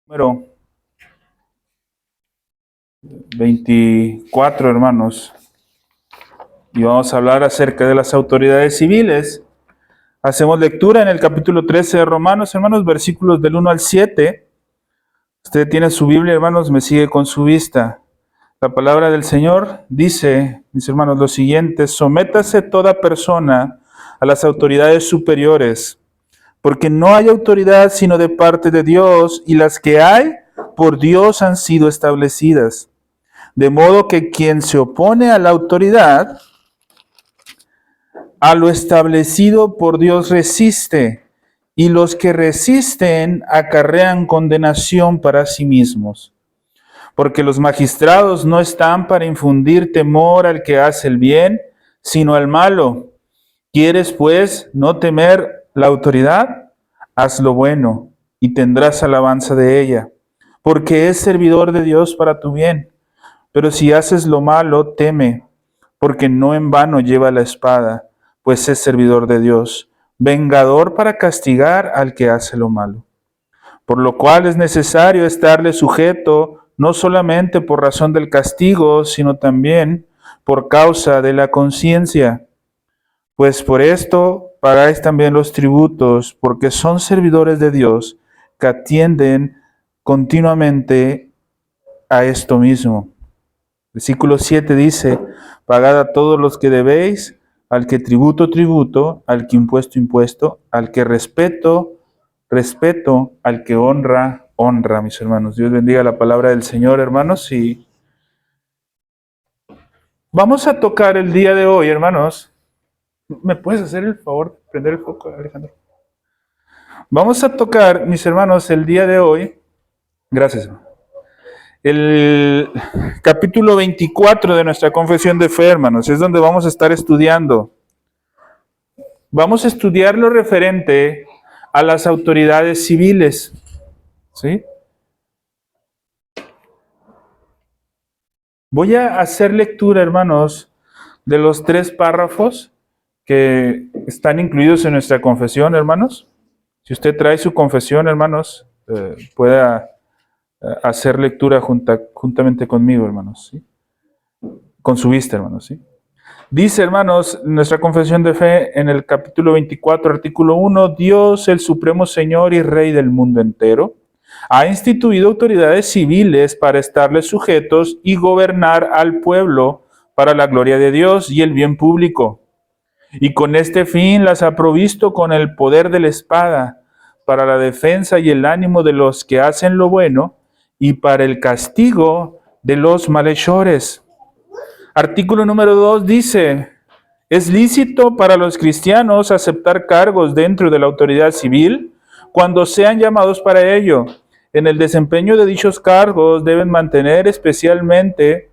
Número 24, hermanos, y vamos a hablar acerca de las autoridades civiles. Hacemos lectura en el capítulo 13 de Romanos, hermanos, versículos del 1 al 7. Usted tiene su Biblia, hermanos, me sigue con su vista. La palabra del Señor dice, mis hermanos, lo siguiente: sométase toda persona a las autoridades superiores, porque no hay autoridad sino de parte de Dios, y las que hay por Dios han sido establecidas. De modo que quien se opone a la autoridad, a lo establecido por Dios resiste, y los que resisten acarrean condenación para sí mismos. Porque los magistrados no están para infundir temor al que hace el bien, sino al malo. ¿Quieres, pues, no temer la autoridad? Haz lo bueno, y tendrás alabanza de ella, porque es servidor de Dios para tu bien. Pero si haces lo malo, teme, porque no en vano lleva la espada, pues es servidor de Dios, vengador para castigar al que hace lo malo. Por lo cual es necesario estarle sujeto, no solamente por razón del castigo, sino también por causa de la conciencia. Pues por esto pagáis también los tributos, porque son servidores de Dios que atienden continuamente a esto mismo. Versículo 7 dice: pagad a todos los que debéis, al que tributo, tributo, al que impuesto, impuesto, al que respeto, respeto, al que honra, honra, mis hermanos. Dios bendiga la palabra del Señor, hermanos. Y vamos a tocar el día de hoy, hermanos. ¿Me puedes hacer el favor de prender el foco, Alejandro? Vamos a tocar, mis hermanos, el día de hoy. Gracias, hermano. El capítulo 24 de nuestra confesión de fe, hermanos, es donde vamos a estar estudiando. Vamos a estudiar lo referente a las autoridades civiles, ¿sí? Voy a hacer lectura, hermanos, de los 3 párrafos que están incluidos en nuestra confesión, hermanos. Si usted trae su confesión, hermanos, pueda hacer lectura juntamente conmigo, hermanos, ¿sí? Con su vista, hermanos, ¿sí? Dice, hermanos, nuestra confesión de fe en el capítulo 24, artículo 1, Dios, el Supremo Señor y Rey del mundo entero, ha instituido autoridades civiles para estarles sujetos y gobernar al pueblo para la gloria de Dios y el bien público. Y con este fin las ha provisto con el poder de la espada, para la defensa y el ánimo de los que hacen lo bueno, y para el castigo de los malhechores. Artículo número 2 dice: es lícito para los cristianos aceptar cargos dentro de la autoridad civil cuando sean llamados para ello. En el desempeño de dichos cargos deben mantener especialmente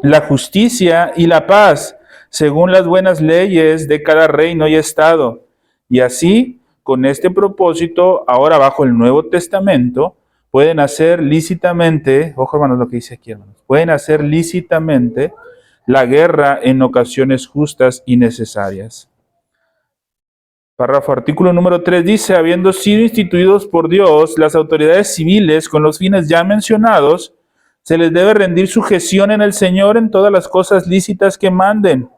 la justicia y la paz, según las buenas leyes de cada reino y estado. Y así, con este propósito, ahora bajo el Nuevo Testamento, pueden hacer lícitamente, ojo hermanos lo que dice aquí, hermanos, pueden hacer lícitamente la guerra en ocasiones justas y necesarias. Párrafo artículo número 3 dice: habiendo sido instituidos por Dios las autoridades civiles con los fines ya mencionados, se les debe rendir sujeción en el Señor en todas las cosas lícitas que manden,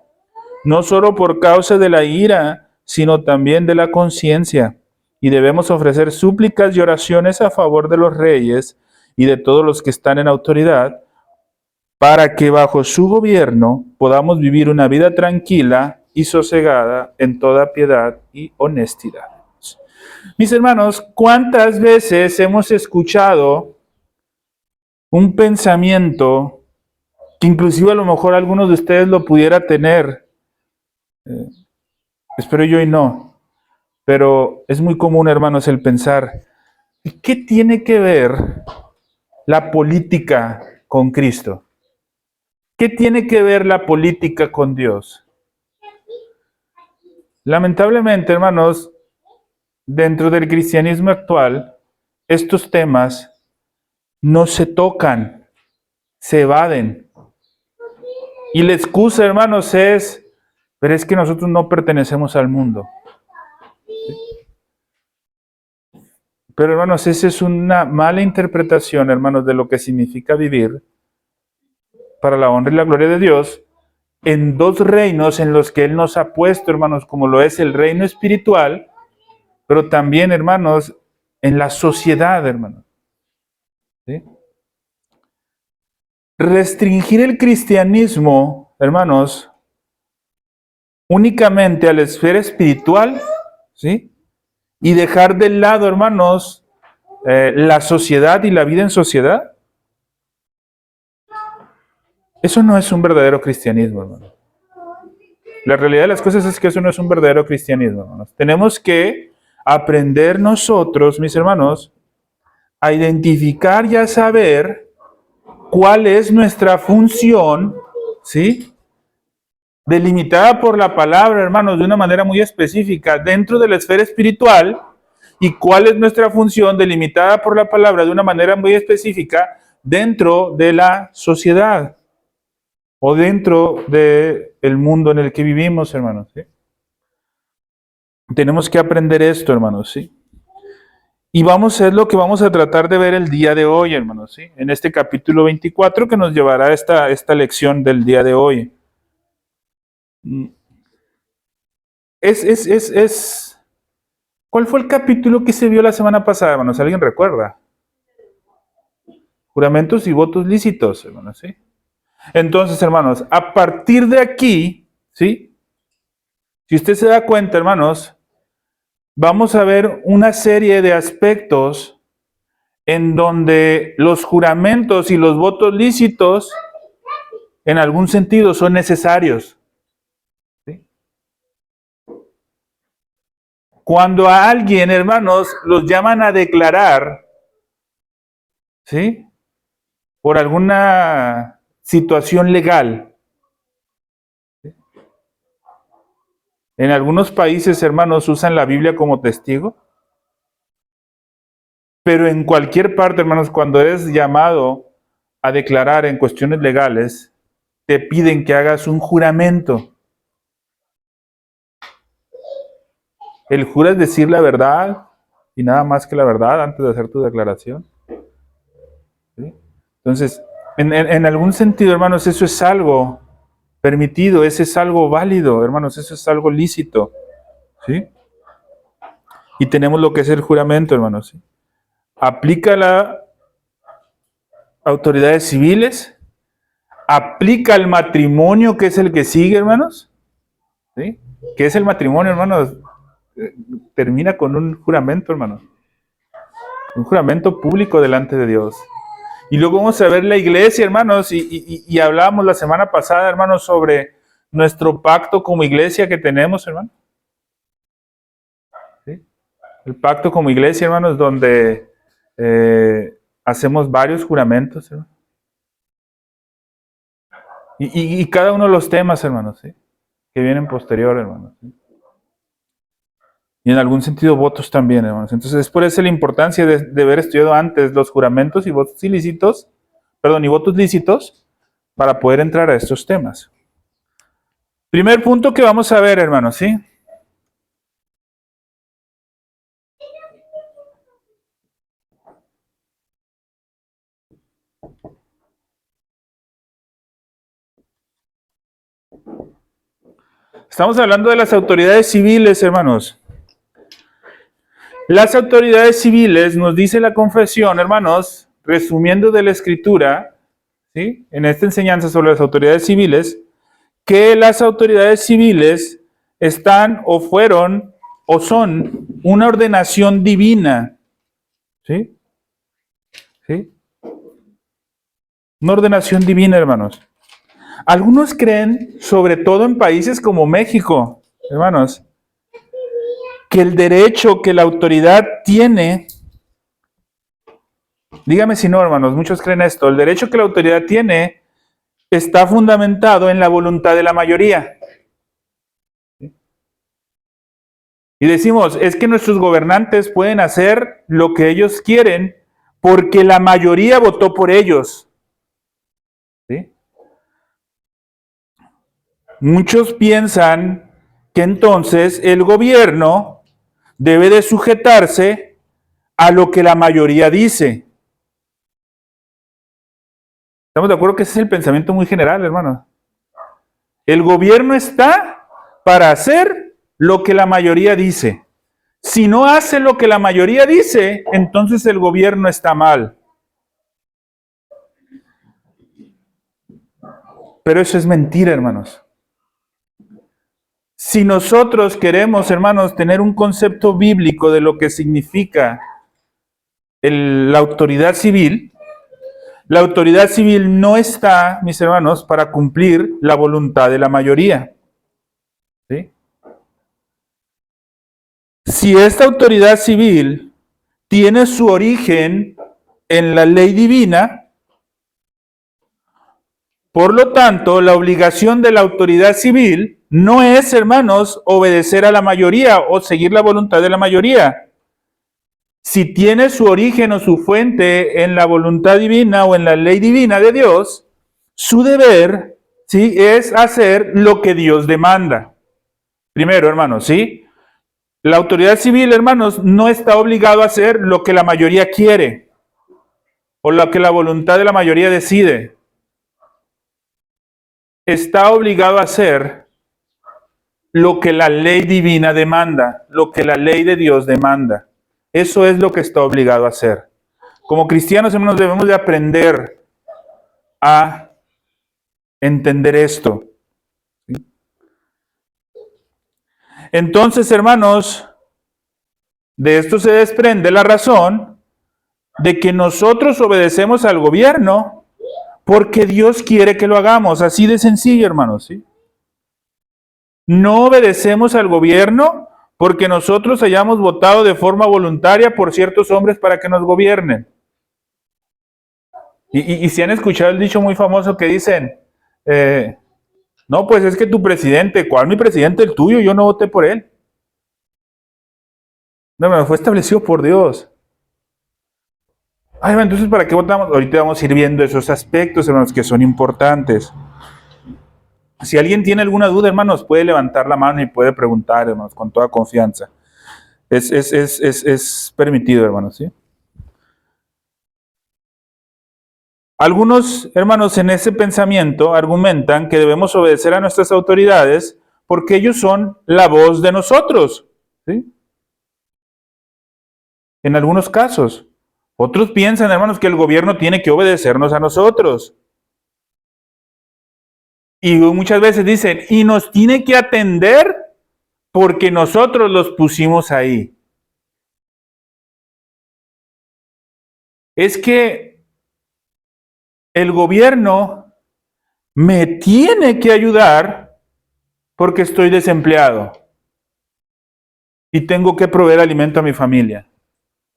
no solo por causa de la ira, sino también de la conciencia. Y debemos ofrecer súplicas y oraciones a favor de los reyes y de todos los que están en autoridad, para que bajo su gobierno podamos vivir una vida tranquila y sosegada en toda piedad y honestidad. Mis hermanos, ¿cuántas veces hemos escuchado un pensamiento que inclusive a lo mejor algunos de ustedes lo pudiera tener? Espero yo y no, pero es muy común, hermanos, el pensar: ¿qué tiene que ver la política con Cristo? ¿Qué tiene que ver la política con Dios? Lamentablemente, hermanos, dentro del cristianismo actual, estos temas no se tocan, se evaden. Y la excusa, hermanos, pero es que nosotros no pertenecemos al mundo. Pero hermanos, esa es una mala interpretación, hermanos, de lo que significa vivir para la honra y la gloria de Dios en dos reinos en los que Él nos ha puesto, hermanos, como lo es el reino espiritual, pero también, hermanos, en la sociedad, hermanos. ¿Sí? Restringir el cristianismo, hermanos, únicamente a la esfera espiritual, ¿sí? Y dejar de lado, hermanos, la sociedad y la vida en sociedad. Eso no es un verdadero cristianismo, hermanos. La realidad de las cosas es que eso no es un verdadero cristianismo, hermanos. Tenemos que aprender nosotros, mis hermanos, a identificar y a saber cuál es nuestra función, ¿sí? Delimitada por la palabra, hermanos, de una manera muy específica dentro de la esfera espiritual, y cuál es nuestra función delimitada por la palabra de una manera muy específica dentro de la sociedad o dentro del mundo en el que vivimos, hermanos. ¿Sí? Tenemos que aprender esto, hermanos, ¿sí? Y es lo que vamos a tratar de ver el día de hoy, hermanos, ¿sí? En este capítulo 24 que nos llevará a esta lección del día de hoy. ¿Cuál fue el capítulo que se vio la semana pasada, hermanos? ¿Alguien recuerda? Juramentos y votos lícitos, hermanos, ¿sí? Entonces, hermanos, a partir de aquí, ¿sí? Si usted se da cuenta, hermanos, vamos a ver una serie de aspectos en donde los juramentos y los votos lícitos, en algún sentido, son necesarios. ¿Sí? Cuando a alguien, hermanos, los llaman a declarar, ¿sí? Por alguna situación legal. En algunos países, hermanos, usan la Biblia como testigo. Pero en cualquier parte, hermanos, cuando eres llamado a declarar en cuestiones legales, te piden que hagas un juramento. El juras decir la verdad y nada más que la verdad antes de hacer tu declaración. ¿Sí? Entonces, en algún sentido, hermanos, eso es algo permitido, eso es algo válido, hermanos, eso es algo lícito. ¿Sí? Y tenemos lo que es el juramento, hermanos. ¿Sí? Aplica a las autoridades civiles, aplica al matrimonio, que es el que sigue, hermanos. ¿Sí? ¿Qué es el matrimonio, hermanos? Termina con un juramento, hermanos. Un juramento público delante de Dios. Y luego vamos a ver la iglesia, hermanos, y hablábamos la semana pasada, hermanos, sobre nuestro pacto como iglesia que tenemos, hermanos. ¿Sí? El pacto como iglesia, hermanos, donde hacemos varios juramentos, hermanos. Y cada uno de los temas, hermanos, ¿sí? Que vienen posterior, hermanos. ¿Sí? Y en algún sentido votos también, hermanos. Entonces es por eso la importancia de haber estudiado antes los juramentos y votos ilícitos, y votos lícitos, para poder entrar a estos temas. Primer punto que vamos a ver, hermanos, ¿sí? Estamos hablando de las autoridades civiles, hermanos. Las autoridades civiles, nos dice la confesión, hermanos, resumiendo de la Escritura, ¿sí? En esta enseñanza sobre las autoridades civiles, que las autoridades civiles están o fueron o son una ordenación divina. ¿Sí? ¿Sí? Una ordenación divina, hermanos. Algunos creen, sobre todo en países como México, hermanos, que el derecho que la autoridad tiene, dígame si no, hermanos, muchos creen esto, el derecho que la autoridad tiene está fundamentado en la voluntad de la mayoría. Y decimos, es que nuestros gobernantes pueden hacer lo que ellos quieren porque la mayoría votó por ellos. ¿Sí? Muchos piensan que entonces el gobierno debe de sujetarse a lo que la mayoría dice. ¿Estamos de acuerdo que ese es el pensamiento muy general, hermano? El gobierno está para hacer lo que la mayoría dice. Si no hace lo que la mayoría dice, entonces el gobierno está mal. Pero eso es mentira, hermanos. Si nosotros queremos, hermanos, tener un concepto bíblico de lo que significa la autoridad civil no está, mis hermanos, para cumplir la voluntad de la mayoría. ¿Sí? Si esta autoridad civil tiene su origen en la ley divina, por lo tanto, la obligación de la autoridad civil no es, hermanos, obedecer a la mayoría o seguir la voluntad de la mayoría. Si tiene su origen o su fuente en la voluntad divina o en la ley divina de Dios, su deber, ¿sí?, es hacer lo que Dios demanda. Primero, hermanos, ¿sí? La autoridad civil, hermanos, no está obligado a hacer lo que la mayoría quiere o lo que la voluntad de la mayoría decide. Está obligado a hacer lo que la ley divina demanda, lo que la ley de Dios demanda. Eso es lo que está obligado a hacer. Como cristianos, hermanos, debemos de aprender a entender esto. Entonces, hermanos, de esto se desprende la razón de que nosotros obedecemos al gobierno porque Dios quiere que lo hagamos. Así de sencillo, hermanos, ¿sí? No obedecemos al gobierno porque nosotros hayamos votado de forma voluntaria por ciertos hombres para que nos gobiernen. Y si han escuchado el dicho muy famoso que dicen, no, pues es que tu presidente, ¿cuál mi presidente? El tuyo, yo no voté por él. No, fue establecido por Dios. Ay, entonces, ¿para qué votamos? Ahorita vamos a ir viendo esos aspectos, hermanos, que son importantes. Si alguien tiene alguna duda, hermanos, puede levantar la mano y puede preguntar, hermanos, con toda confianza. Es permitido, hermanos, ¿sí? Algunos, hermanos, en ese pensamiento argumentan que debemos obedecer a nuestras autoridades porque ellos son la voz de nosotros, ¿sí? En algunos casos. Otros piensan, hermanos, que el gobierno tiene que obedecernos a nosotros. Y muchas veces dicen, y nos tiene que atender porque nosotros los pusimos ahí. Es que el gobierno me tiene que ayudar porque estoy desempleado y tengo que proveer alimento a mi familia.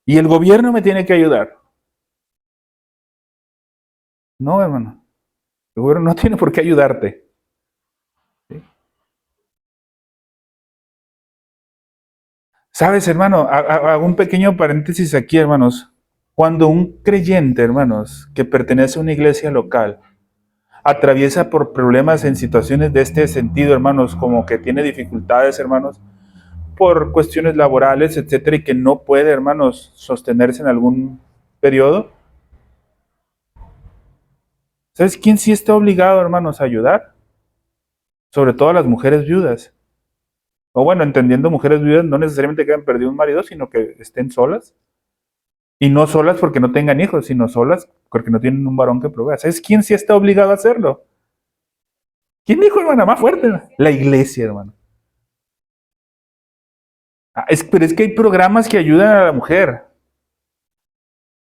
Y el gobierno me tiene que ayudar. No, hermano. El gobierno no tiene por qué ayudarte. ¿Sí? ¿Sabes, hermano? Hago un pequeño paréntesis aquí, hermanos. Cuando un creyente, hermanos, que pertenece a una iglesia local, atraviesa por problemas en situaciones de este sentido, hermanos, como que tiene dificultades, hermanos, por cuestiones laborales, etcétera, y que no puede, hermanos, sostenerse en algún periodo. ¿Sabes quién sí está obligado, hermanos, a ayudar? Sobre todo a las mujeres viudas. O bueno, entendiendo mujeres viudas, no necesariamente que hayan perdido un marido, sino que estén solas. Y no solas porque no tengan hijos, sino solas porque no tienen un varón que provea. ¿Sabes quién sí está obligado a hacerlo? ¿Quién dijo, hermana, más fuerte? La iglesia, hermano. Pero es que hay programas que ayudan a la mujer.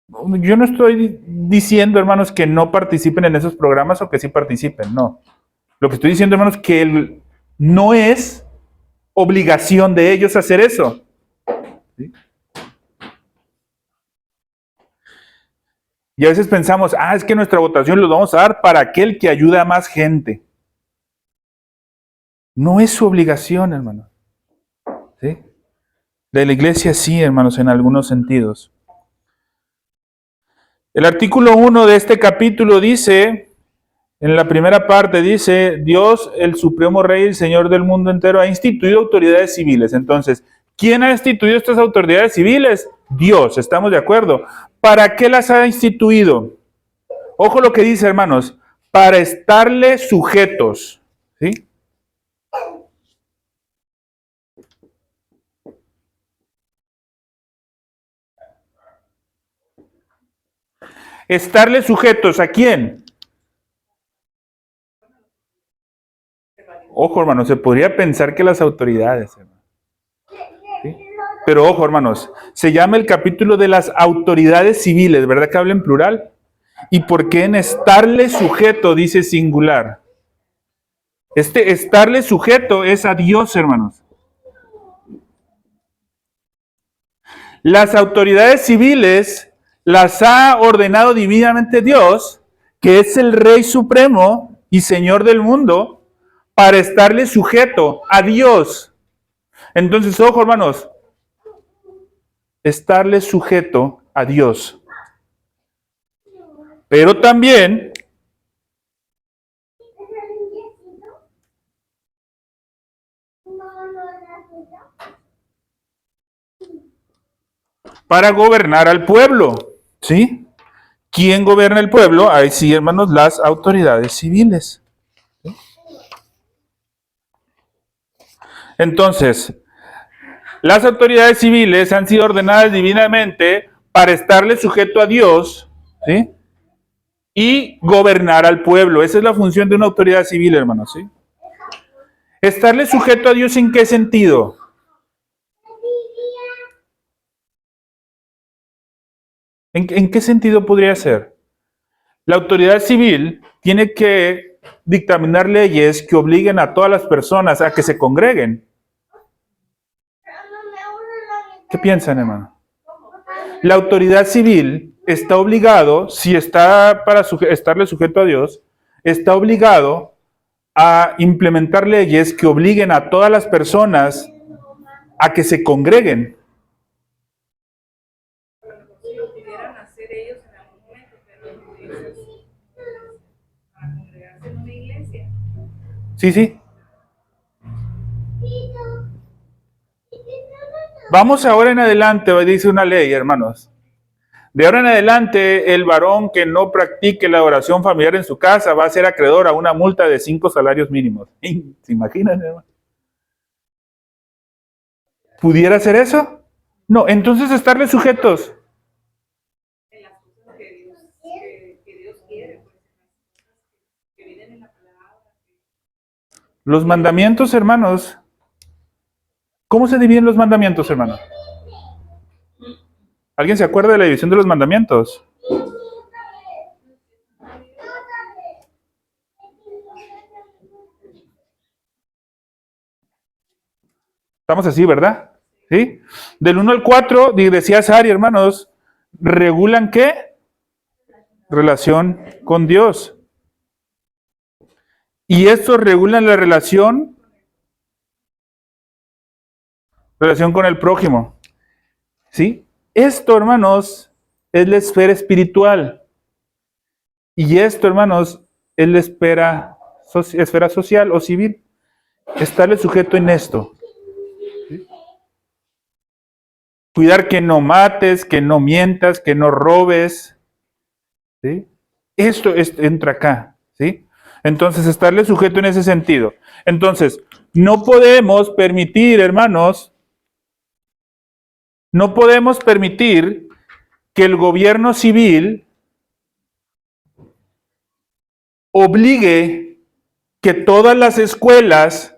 Yo no estoy diciendo, hermanos, que no participen en esos programas o que sí participen, no. Lo que estoy diciendo, hermanos, que no es obligación de ellos hacer eso. ¿Sí? Y a veces pensamos, es que nuestra votación lo vamos a dar para aquel que ayuda a más gente. No es su obligación, hermano. ¿Sí? De la iglesia sí, hermanos, en algunos sentidos. El artículo 1 de este capítulo dice, en la primera parte dice, Dios, el supremo rey, el Señor del mundo entero, ha instituido autoridades civiles. Entonces, ¿quién ha instituido estas autoridades civiles? Dios, ¿estamos de acuerdo? ¿Para qué las ha instituido? Ojo lo que dice, hermanos, para estarle sujetos, ¿sí? Estarle sujetos, ¿a quién? Ojo, hermanos, se podría pensar que las autoridades, hermanos, ¿sí? Pero ojo, hermanos, se llama el capítulo de las autoridades civiles, ¿verdad que habla en plural? ¿Y por qué en estarle sujeto dice singular? Este estarle sujeto es a Dios, hermanos. Las autoridades civiles las ha ordenado divinamente Dios, que es el Rey Supremo y Señor del mundo, para estarle sujeto a Dios. Entonces, ojo, hermanos, estarle sujeto a Dios. Pero también para gobernar al pueblo, ¿sí? ¿Quién gobierna el pueblo? Ahí sí, hermanos, las autoridades civiles. ¿Sí? Entonces, las autoridades civiles han sido ordenadas divinamente para estarle sujeto a Dios, ¿sí? Y gobernar al pueblo. Esa es la función de una autoridad civil, hermanos, ¿sí? Estarle sujeto a Dios, ¿en qué sentido? ¿En qué sentido podría ser? La autoridad civil tiene que dictaminar leyes que obliguen a todas las personas a que se congreguen. ¿Qué piensan, hermano? La autoridad civil está obligado, si está para estarle sujeto a Dios, está obligado a implementar leyes que obliguen a todas las personas a que se congreguen. Sí, sí. Vamos ahora en adelante, dice una ley, hermanos. De ahora en adelante, el varón que no practique la oración familiar en su casa va a ser acreedor a una multa de 5 salarios mínimos. ¿Se imaginan, hermano? ¿Pudiera ser eso? No, entonces estarle sujetos. Los mandamientos, hermanos. ¿Cómo se dividen los mandamientos, hermanos? ¿Alguien se acuerda de la división de los mandamientos? Estamos así, ¿verdad? ¿Sí? Del 1 al 4, decía Sari, hermanos, ¿regulan qué? Relación con Dios. Y estos regulan la relación con el prójimo. ¿Sí? Esto, hermanos, es la esfera espiritual. Y esto, hermanos, es la esfera social o civil. Estarle sujeto en esto. ¿Sí? Cuidar que no mates, que no mientas, que no robes. ¿Sí? Esto entra acá. ¿Sí? Entonces, estarle sujeto en ese sentido. Entonces, no podemos permitir, hermanos, no podemos permitir que el gobierno civil obligue que todas las escuelas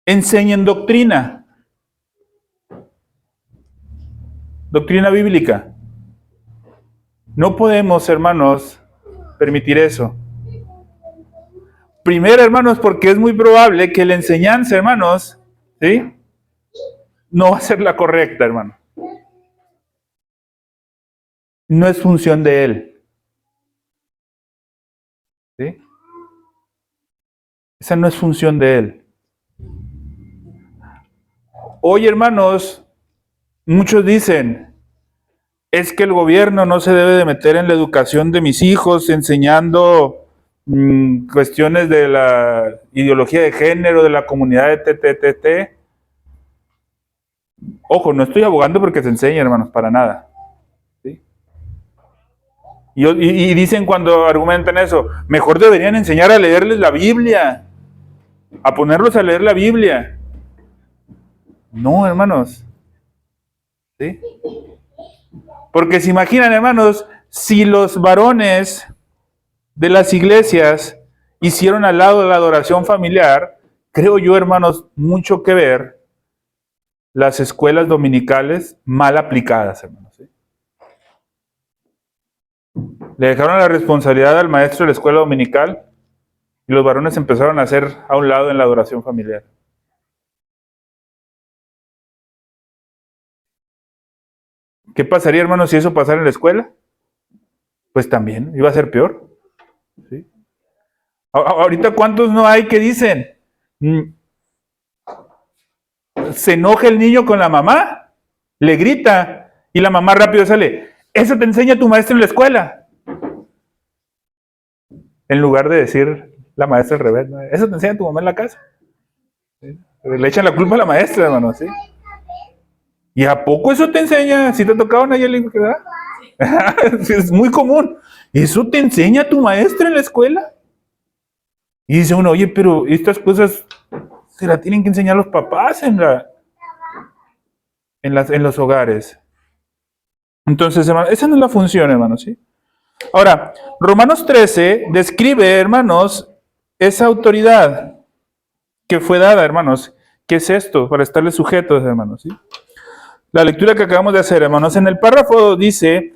enseñen doctrina bíblica. No podemos, hermanos, permitir eso. Primero, hermanos, porque es muy probable que la enseñanza, hermanos, ¿sí?, no va a ser la correcta, hermano. No es función de él. ¿Sí? Esa no es función de él. Hoy, hermanos, muchos dicen, es que el gobierno no se debe de meter en la educación de mis hijos, enseñando cuestiones de la ideología de género, de la comunidad de TTTT. Ojo, no estoy abogando porque se enseñe, hermanos, para nada. ¿Sí? Y dicen cuando argumentan eso, mejor deberían enseñar a leerles la Biblia, a ponerlos a leer la Biblia. No, hermanos. ¿Sí? Porque se imaginan, hermanos, si los varones de las iglesias hicieron al lado de la adoración familiar, creo yo, hermanos, mucho que ver las escuelas dominicales mal aplicadas, hermanos. ¿Sí? Le dejaron la responsabilidad al maestro de la escuela dominical y los varones empezaron a hacer a un lado en la adoración familiar. ¿Qué pasaría, hermanos, si eso pasara en la escuela? Pues también iba a ser peor. ¿Sí? Ahorita, ¿cuántos no hay que dicen? Se enoja el niño con la mamá, le grita y la mamá rápido sale. Eso te enseña tu maestra en la escuela. En lugar de decir la maestra al revés, ¿no? Eso te enseña tu mamá en la casa. ¿Sí? Le echan la culpa a la maestra, hermano, ¿sí? ¿Y a poco eso te enseña? Si te tocaba una ¿verdad? Es muy común. ¿Eso te enseña tu maestra en la escuela? Y dice uno, oye, pero estas cosas se las tienen que enseñar los papás en los hogares. Entonces, hermano, esa no es la función, hermanos, ¿sí? Ahora, Romanos 13 describe, hermanos, esa autoridad que fue dada, hermanos. ¿Qué es esto? Para estarle sujetos, hermanos, ¿sí? La lectura que acabamos de hacer, hermanos, en el párrafo dice,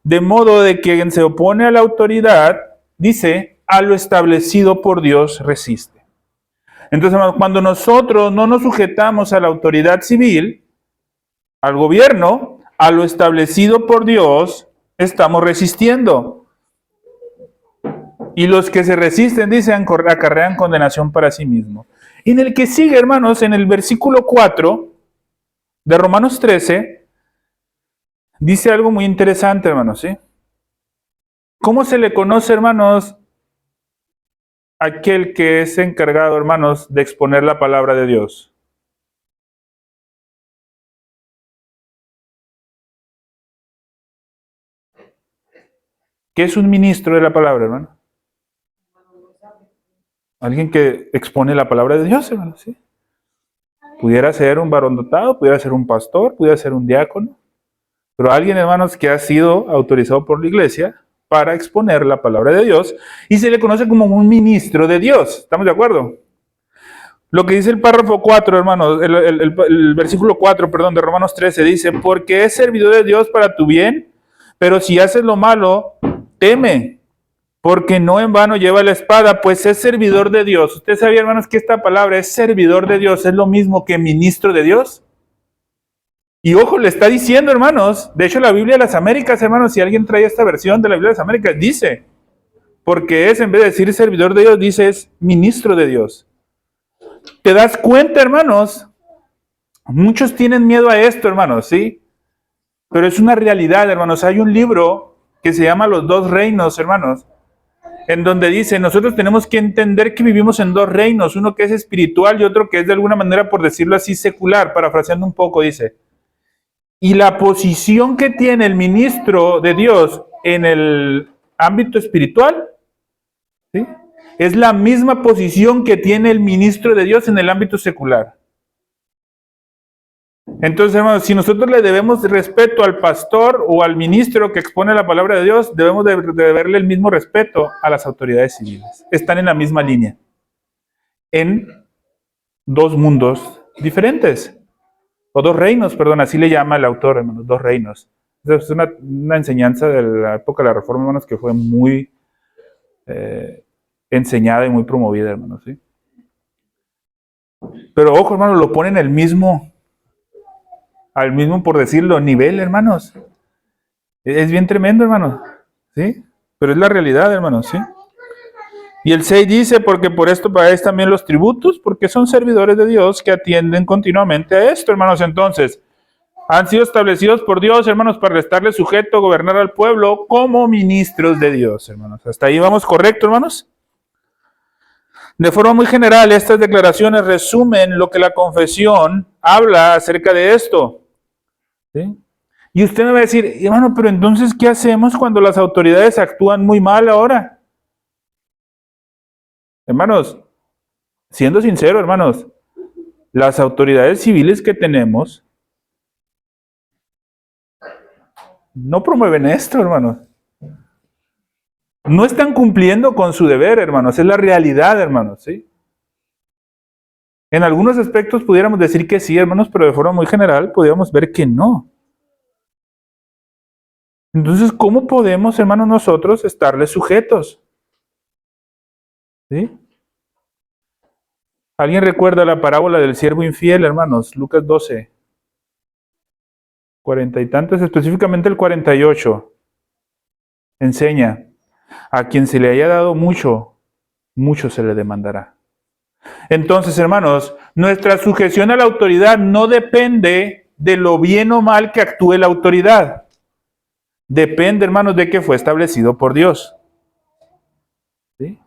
de modo de que quien se opone a la autoridad, dice, a lo establecido por Dios resiste. Entonces, hermanos, cuando nosotros no nos sujetamos a la autoridad civil, al gobierno, a lo establecido por Dios, estamos resistiendo. Y los que se resisten, dicen, acarrean condenación para sí mismos. Y en el que sigue, hermanos, en el versículo 4 de Romanos 13, dice algo muy interesante, hermanos, ¿sí? ¿Cómo se le conoce, hermanos, aquel que es encargado, hermanos, de exponer la palabra de Dios? ¿Qué es un ministro de la palabra, hermano? Alguien que expone la palabra de Dios, hermano, ¿sí? Pudiera ser un varón dotado, pudiera ser un pastor, pudiera ser un diácono, pero alguien, hermanos, que ha sido autorizado por la iglesia para exponer la palabra de Dios y se le conoce como un ministro de Dios. ¿Estamos de acuerdo? Lo que dice el párrafo 4, hermanos, el versículo 4, perdón, de Romanos 13, dice, porque es servidor de Dios para tu bien, pero si haces lo malo, teme, porque no en vano lleva la espada, pues es servidor de Dios. ¿Usted sabía, hermanos, que esta palabra es servidor de Dios? ¿Es lo mismo que ministro de Dios? Y ojo, le está diciendo, hermanos, de hecho la Biblia de las Américas, hermanos, si alguien trae esta versión de la Biblia de las Américas, dice, porque es, en vez de decir servidor de Dios, dice es ministro de Dios. ¿Te das cuenta, hermanos? Muchos tienen miedo a esto, hermanos, ¿sí? Pero es una realidad, hermanos. Hay un libro que se llama Los Dos Reinos, hermanos, en donde dice, nosotros tenemos que entender que vivimos en dos reinos, uno que es espiritual y otro que es de alguna manera, por decirlo así, secular, parafraseando un poco, dice. Y la posición que tiene el ministro de Dios en el ámbito espiritual, ¿sí?, es la misma posición que tiene el ministro de Dios en el ámbito secular. Entonces, hermanos, si nosotros le debemos respeto al pastor o al ministro que expone la palabra de Dios, debemos de deberle el mismo respeto a las autoridades civiles. Están en la misma línea, en dos mundos diferentes. O dos reinos, perdón, así le llama el autor, hermanos, dos reinos. Es una enseñanza de la época de la Reforma, hermanos, que fue muy enseñada y muy promovida, hermanos, ¿sí? Pero ojo, hermanos, lo ponen al mismo, por decirlo, nivel, hermanos. Es bien tremendo, hermanos, ¿sí? Pero es la realidad, hermanos, ¿sí? Y el 6 dice, porque por esto pagáis también los tributos, porque son servidores de Dios que atienden continuamente a esto, hermanos. Entonces, han sido establecidos por Dios, hermanos, para estarle sujeto a gobernar al pueblo como ministros de Dios, hermanos. ¿Hasta ahí vamos correcto, hermanos? De forma muy general, estas declaraciones resumen lo que la confesión habla acerca de esto. ¿Sí? Y usted me va a decir, hermano, pero entonces, ¿qué hacemos cuando las autoridades actúan muy mal ahora? Hermanos, siendo sincero, hermanos, las autoridades civiles que tenemos no promueven esto, hermanos. No están cumpliendo con su deber, hermanos. Es la realidad, hermanos, ¿sí? En algunos aspectos pudiéramos decir que sí, hermanos, pero de forma muy general podríamos ver que no. Entonces, ¿cómo podemos, hermanos, nosotros estarles sujetos? ¿Sí? ¿Alguien recuerda la parábola del siervo infiel, hermanos? Lucas 12. 40 y tantos, específicamente el 48. Enseña, a quien se le haya dado mucho, mucho se le demandará. Entonces, hermanos, nuestra sujeción a la autoridad no depende de lo bien o mal que actúe la autoridad. Depende, hermanos, de que fue establecido por Dios. ¿Sí?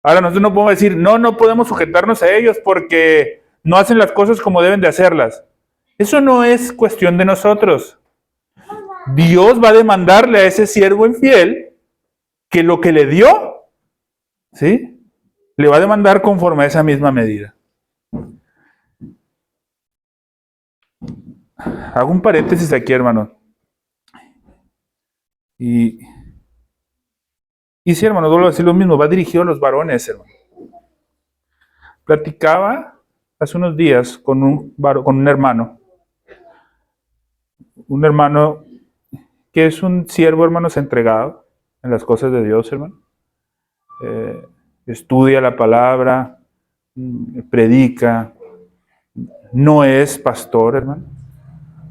Ahora, nosotros no podemos decir, no podemos sujetarnos a ellos porque no hacen las cosas como deben de hacerlas. Eso no es cuestión de nosotros. Dios va a demandarle a ese siervo infiel que lo que le dio, ¿sí?, le va a demandar conforme a esa misma medida. Hago un paréntesis aquí, hermano. Y sí, hermano, vuelvo a decir lo mismo, va dirigido a los varones, hermano. Platicaba hace unos días con un hermano que es un siervo, hermanos, entregado en las cosas de Dios, hermano. Estudia la palabra, predica, no es pastor, hermano,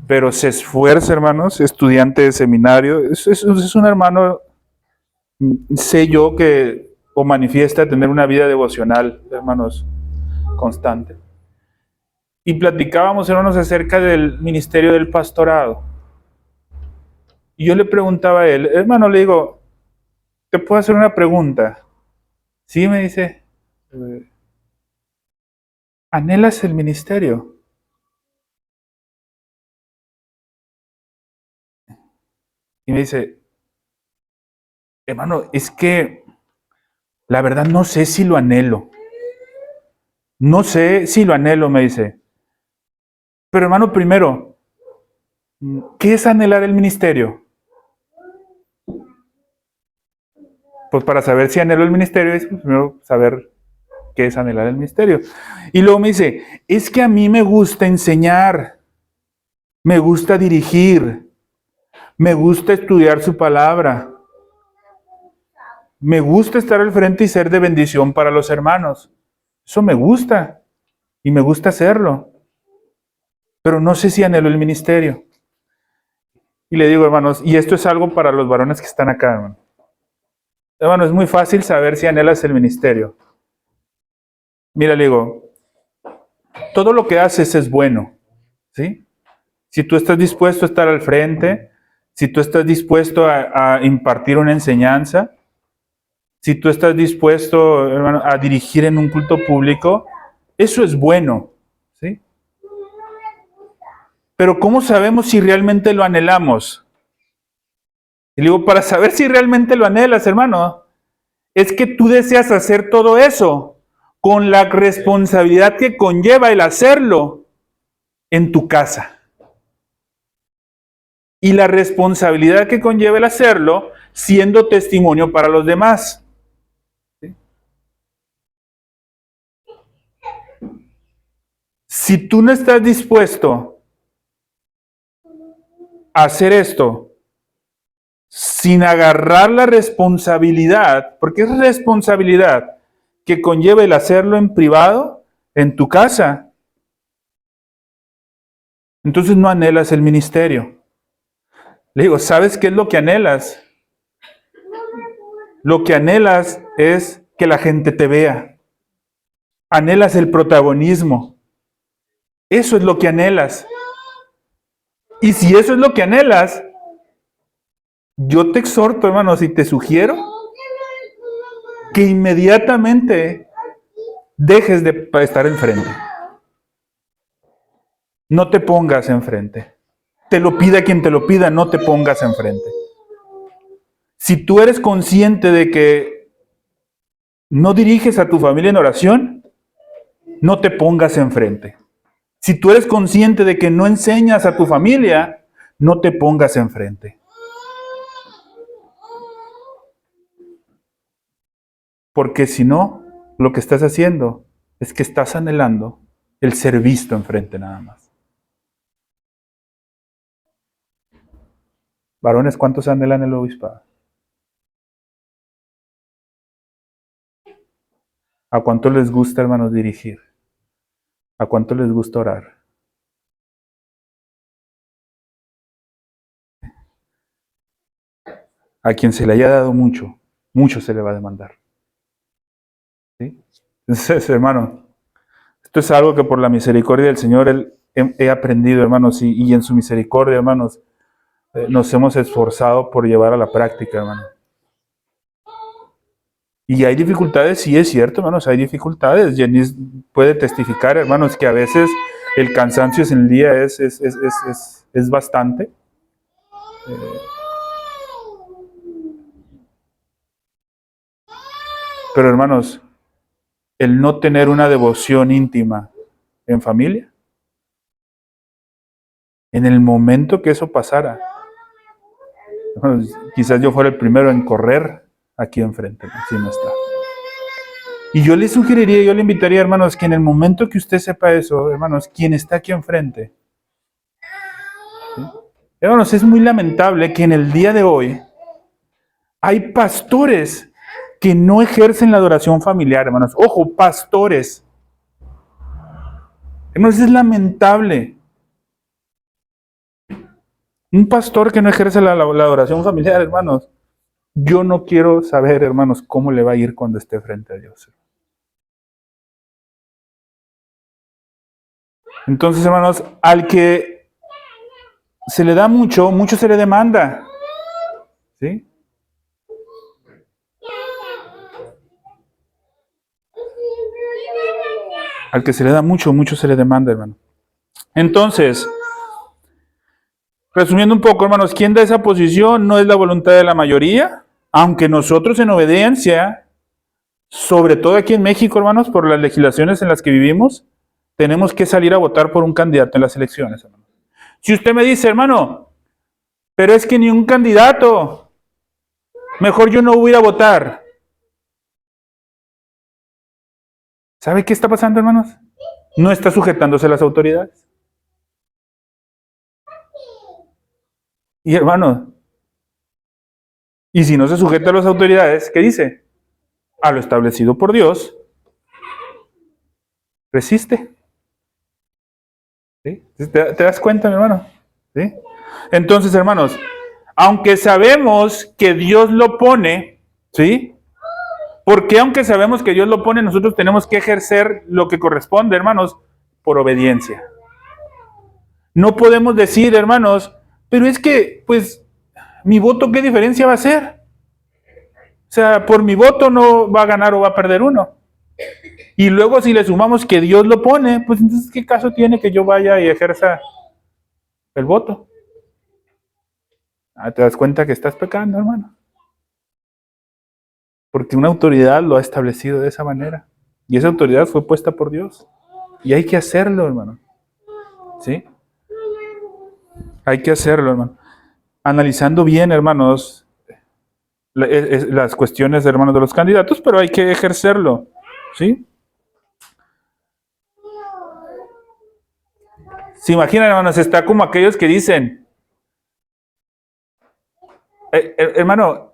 pero se esfuerza, hermanos, estudiante de seminario. Es un hermano, sé yo, que o manifiesta tener una vida devocional, hermanos, constante. Y platicábamos, hermanos, acerca del ministerio del pastorado. Y yo le preguntaba a él, hermano, le digo, ¿te puedo hacer una pregunta? Sí, me dice, ¿anhelas el ministerio? Y me dice, hermano, es que la verdad no sé si lo anhelo. No sé si lo anhelo, me dice. Pero hermano, primero, ¿qué es anhelar el ministerio? Pues para saber si anhelo el ministerio es primero saber qué es anhelar el ministerio. Y luego me dice, es que a mí me gusta enseñar, me gusta dirigir, me gusta estudiar su palabra, me gusta estar al frente y ser de bendición para los hermanos. Eso me gusta y me gusta hacerlo. Pero no sé si anhelo el ministerio. Y le digo, hermanos, y esto es algo para los varones que están acá, hermano. Hermano, es muy fácil saber si anhelas el ministerio. Mira, le digo, todo lo que haces es bueno, ¿sí? Si tú estás dispuesto a estar al frente, si tú estás dispuesto a impartir una enseñanza, si tú estás dispuesto, hermano, a dirigir en un culto público, eso es bueno, ¿sí? Pero ¿cómo sabemos si realmente lo anhelamos? Y digo, para saber si realmente lo anhelas, hermano, es que tú deseas hacer todo eso con la responsabilidad que conlleva el hacerlo en tu casa. Y la responsabilidad que conlleva el hacerlo siendo testimonio para los demás. ¿Sí? Si tú no estás dispuesto a hacer esto sin agarrar la responsabilidad, porque es responsabilidad que conlleva el hacerlo en privado, en tu casa, entonces no anhelas el ministerio. Le digo, ¿sabes qué es lo que anhelas? Lo que anhelas es que la gente te vea. Anhelas el protagonismo. Eso es lo que anhelas. Y si eso es lo que anhelas, yo te exhorto, hermanos, y te sugiero que inmediatamente dejes de estar enfrente. No te pongas enfrente. Te lo pida quien te lo pida, no te pongas enfrente. Si tú eres consciente de que no diriges a tu familia en oración, no te pongas enfrente. Si tú eres consciente de que no enseñas a tu familia, no te pongas enfrente. Porque si no, lo que estás haciendo es que estás anhelando el ser visto enfrente nada más. Varones, ¿cuántos anhelan el obispado? ¿A cuánto les gusta, hermanos, dirigir? ¿A cuánto les gusta orar? A quien se le haya dado mucho, mucho se le va a demandar. ¿Sí? Entonces, hermano, esto es algo que por la misericordia del Señor he aprendido, hermanos, y en su misericordia, hermanos, nos hemos esforzado por llevar a la práctica, hermano. Y hay dificultades, sí es cierto, hermanos, hay dificultades. Jenny puede testificar, hermanos, que a veces el cansancio en el día es bastante. Pero, hermanos, el no tener una devoción íntima en familia, en el momento que eso pasara, hermanos, quizás yo fuera el primero en correr aquí enfrente, si no está. Y yo le sugeriría, yo le invitaría, hermanos, que en el momento que usted sepa eso, hermanos, quien está aquí enfrente, ¿sí? Hermanos, es muy lamentable que en el día de hoy hay pastores que no ejercen la adoración familiar, hermanos. Ojo, pastores. Hermanos, es lamentable. Un pastor que no ejerce la adoración familiar, hermanos. Yo no quiero saber, hermanos, cómo le va a ir cuando esté frente a Dios. Entonces, hermanos, al que se le da mucho, mucho se le demanda. ¿Sí? Al que se le da mucho, mucho se le demanda, hermano. Entonces, resumiendo un poco, hermanos, ¿quién da esa posición? No es la voluntad de la mayoría, aunque nosotros en obediencia, sobre todo aquí en México, hermanos, por las legislaciones en las que vivimos, tenemos que salir a votar por un candidato en las elecciones, hermanos. Si usted me dice, hermano, pero es que ni un candidato, mejor yo no voy a ir a votar. ¿Sabe qué está pasando, hermanos? No está sujetándose a las autoridades. Y hermanos, y si no se sujeta a las autoridades, ¿qué dice? A lo establecido por Dios, resiste. ¿Sí? ¿Te das cuenta, mi hermano? ¿Sí? Entonces, hermanos, aunque sabemos que Dios lo pone, ¿sí? Porque aunque sabemos que Dios lo pone, nosotros tenemos que ejercer lo que corresponde, hermanos, por obediencia. No podemos decir, hermanos, pero es que, pues, mi voto, ¿qué diferencia va a hacer? O sea, por mi voto no va a ganar o va a perder uno. Y luego si le sumamos que Dios lo pone, pues entonces, ¿qué caso tiene que yo vaya y ejerza el voto? Te das cuenta que estás pecando, hermano. Porque una autoridad lo ha establecido de esa manera. Y esa autoridad fue puesta por Dios. Y hay que hacerlo, hermano. ¿Sí? Hay que hacerlo, hermano. Analizando bien, hermanos, las cuestiones, hermanos, de los candidatos, pero hay que ejercerlo. ¿Sí? Se imaginan, hermanos, está como aquellos que dicen, hermano,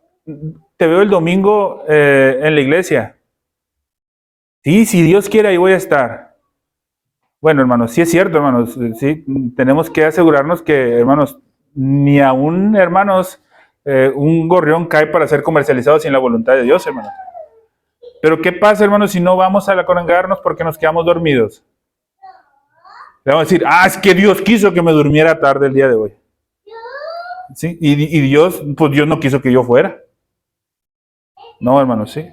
te veo el domingo en la iglesia. Sí, si Dios quiere, ahí voy a estar. Bueno, hermanos, sí es cierto, hermanos. Sí, tenemos que asegurarnos que, hermanos, ni aún, hermanos, un gorrión cae para ser comercializado sin la voluntad de Dios, hermanos. Pero ¿qué pasa, hermanos, si no vamos a congregarnos porque nos quedamos dormidos? Le vamos a decir, es que Dios quiso que me durmiera tarde el día de hoy. ¿Sí? Y Dios, pues Dios no quiso que yo fuera. No, hermanos, sí.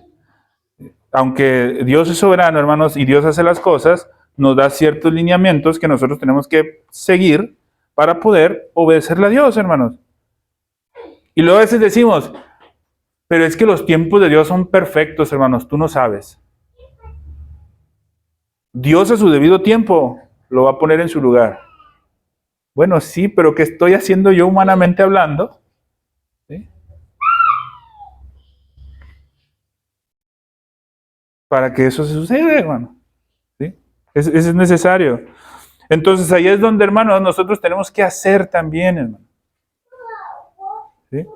aunque Dios es soberano, hermanos, y Dios hace las cosas, nos da ciertos lineamientos que nosotros tenemos que seguir para poder obedecerle a Dios, hermanos. Y luego a veces decimos, pero es que los tiempos de Dios son perfectos, hermanos, tú no sabes. Dios a su debido tiempo lo va a poner en su lugar. Bueno, sí, pero ¿qué estoy haciendo yo humanamente hablando? ¿Sí? Para que eso se suceda, hermano. ¿Sí? Eso es necesario. Entonces ahí es donde, hermanos, nosotros tenemos que hacer también, hermano. ¿Sí?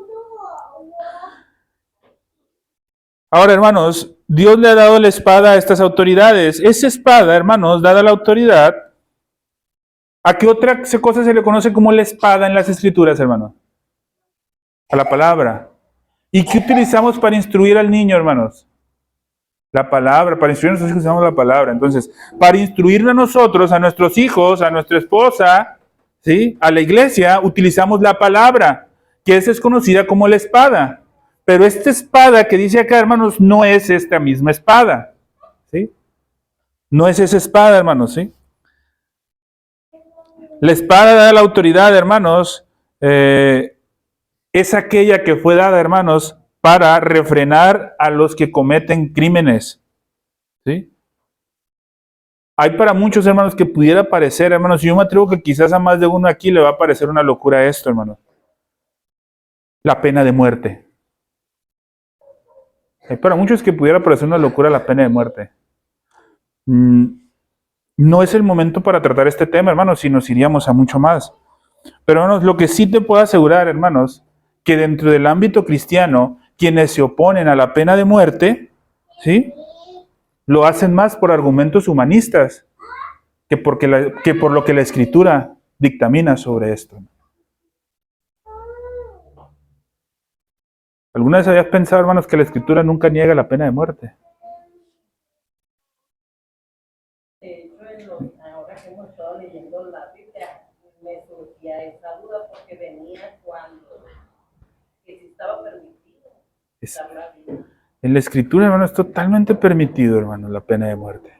Ahora, hermanos, Dios le ha dado la espada a estas autoridades. Esa espada, hermanos, dada la autoridad, ¿a qué otra cosa se le conoce como la espada en las escrituras, hermanos? A la palabra. ¿Y qué utilizamos para instruir al niño, hermanos? La palabra. Para instruir a nuestros hijos usamos la palabra. Entonces, para instruirle a nosotros, a nuestros hijos, a nuestra esposa, ¿sí? A la iglesia, utilizamos la palabra, que esa es conocida como la espada. Pero esta espada que dice acá, hermanos, no es esta misma espada, ¿sí? No es esa espada, hermanos, ¿sí? La espada da la autoridad, hermanos, es aquella que fue dada, hermanos, para refrenar a los que cometen crímenes, ¿sí? Hay para muchos, hermanos, que pudiera parecer, hermanos, y yo me atrevo que quizás a más de uno aquí le va a parecer una locura esto, hermanos. La pena de muerte. Hay para muchos que pudiera parecer una locura la pena de muerte. No es el momento para tratar este tema, hermanos, si nos iríamos a mucho más. Pero, hermanos, lo que sí te puedo asegurar, hermanos, que dentro del ámbito cristiano, quienes se oponen a la pena de muerte, ¿sí? Lo hacen más por argumentos humanistas que por lo que la Escritura dictamina sobre esto. ¿Alguna vez habías pensado, hermanos, que la Escritura nunca niega la pena de muerte? Ahora que hemos estado leyendo la Biblia, me surgía esa duda porque venía cuando que si estaba permitido usar la Biblia. En la Escritura, hermano, es totalmente permitido, hermano, la pena de muerte.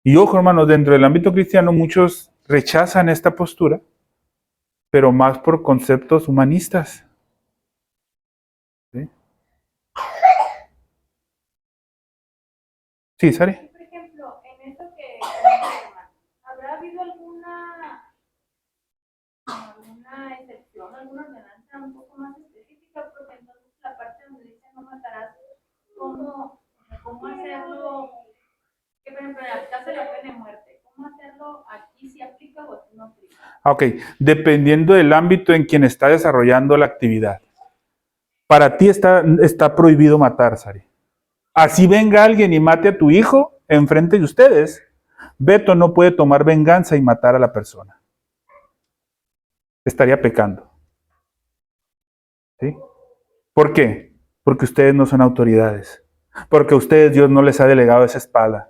Y ojo, hermanos, dentro del ámbito cristiano muchos rechazan esta postura, pero más por conceptos humanistas. ¿Sí? Sí, Sari. Por ejemplo, en eso que ¿habrá habido alguna excepción, alguna ordenanza un poco más específica? Porque entonces la parte donde dice no matarás, ¿cómo hacerlo? Que por ejemplo, en el caso de la pena de muerte, ¿cómo hacerlo aquí si aplica o no aplica? Ok, dependiendo del ámbito en quien está desarrollando la actividad. Para ti está prohibido matar, Sari. Así venga alguien y mate a tu hijo enfrente de ustedes, Beto no puede tomar venganza y matar a la persona. Estaría pecando. ¿Sí? ¿Por qué? Porque ustedes no son autoridades. Porque a ustedes Dios no les ha delegado esa espada.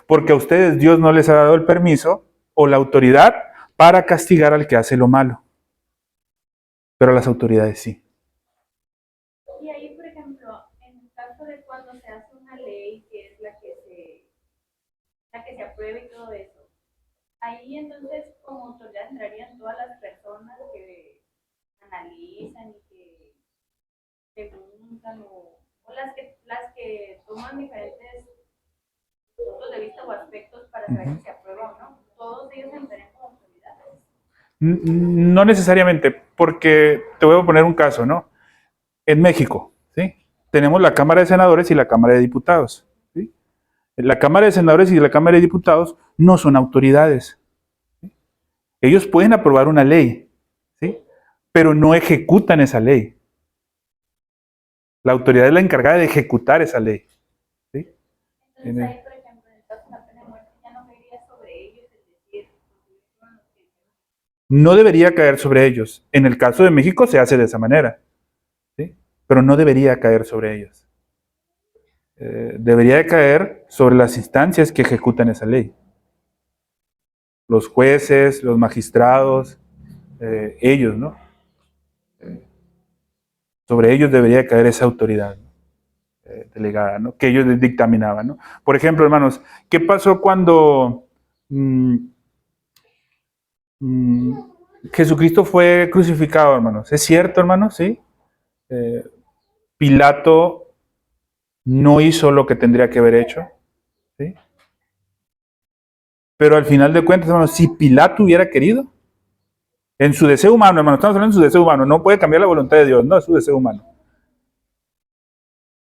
Porque a ustedes Dios no les ha dado el permiso o la autoridad para castigar al que hace lo malo. Pero a las autoridades sí. Y ahí, por ejemplo, en el caso de cuando se hace una ley que es la que se aprueba y todo eso, ahí entonces como autoridad entrarían todas las personas que analizan y que preguntan o las que toman diferentes puntos de vista o aspectos para saber si se aprueba o no. Todos ellos entrarían como autoridades. No necesariamente, porque te voy a poner un caso, ¿no? En México, ¿sí? Tenemos la Cámara de Senadores y la Cámara de Diputados, ¿sí? La Cámara de Senadores y la Cámara de Diputados no son autoridades, ¿sí? Ellos pueden aprobar una ley, ¿sí? Pero no ejecutan esa ley. La autoridad es la encargada de ejecutar esa ley, ¿sí? Entonces ahí, por ejemplo, en el caso de la pena de muerte ya no caería sobre ellos, es decir, no debería caer sobre ellos. En el caso de México se hace de esa manera, ¿sí? Pero no debería caer sobre ellos. Debería de caer sobre las instancias que ejecutan esa ley. Los jueces, los magistrados, ellos, ¿no? Sobre ellos debería caer esa autoridad. delegada, ¿no? Que ellos dictaminaban, ¿no? Por ejemplo, hermanos, ¿qué pasó cuando Jesucristo fue crucificado, hermanos? ¿Es cierto, hermanos? ¿Sí? Pilato no hizo lo que tendría que haber hecho, ¿sí? Pero al final de cuentas, hermanos, si Pilato hubiera querido, en su deseo humano, hermanos, estamos hablando de su deseo humano, no puede cambiar la voluntad de Dios, no, es su deseo humano.